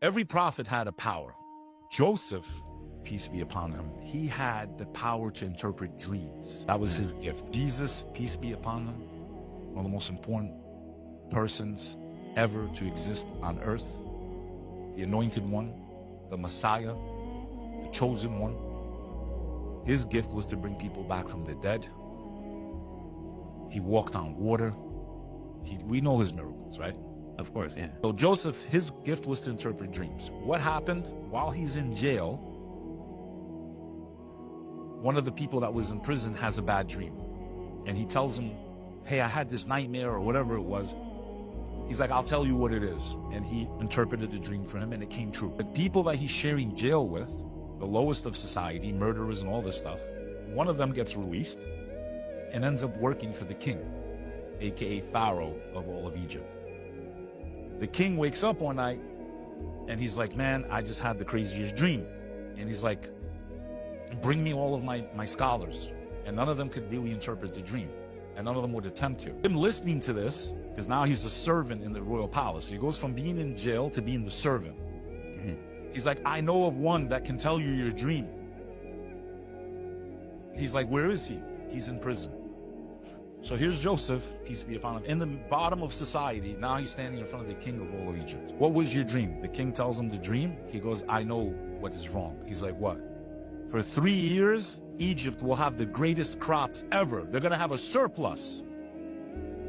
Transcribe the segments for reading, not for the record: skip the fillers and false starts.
Every prophet had a power. Joseph, peace be upon him, he had the power to interpret dreams. That was his gift. Jesus, peace be upon him, one of the most important persons ever to exist on earth, the anointed one, the Messiah, the chosen one. His gift was to bring people back from the dead. He walked on water. We know his miracles, right? Of course, yeah. So Joseph, his gift was to interpret dreams. What happened while he's in jail? One of the people that was in prison has a bad dream. And he tells him, hey, I had this nightmare or whatever it was. He's like, I'll tell you what it is. And he interpreted the dream for him and it came true. The people that he's sharing jail with, the lowest of society, murderers and all this stuff, one of them gets released and ends up working for the king, aka Pharaoh of all of Egypt. The king wakes up one night and he's like, man, I just had the craziest dream. And he's like, bring me all of my scholars. And none of them could really interpret the dream. And none of them would attempt to. Him listening to this, because now he's a servant in the royal palace. He goes from being in jail to being the servant. He's like, I know of one that can tell you your dream. He's like, where is he? He's in prison. So here's Joseph, peace be upon him, in the bottom of society. Now he's standing in front of the king of all of Egypt. What was your dream? The king tells him the dream. He goes, I know what is wrong. He's like, what? For 3 years, Egypt will have the greatest crops ever. They're going to have a surplus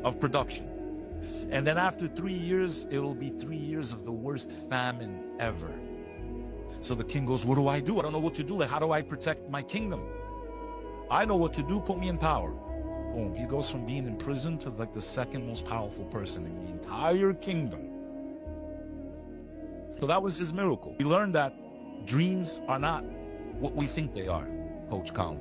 of production. And then after 3 years, it'll be 3 years of the worst famine ever. So the king goes, what do? I don't know what to do. Like, how do I protect my kingdom? I know what to do. Put me in power. Boom. He goes from being in prison to like the second most powerful person in the entire kingdom. So that was his miracle. We learned that dreams are not what we think they are, Coach Colin.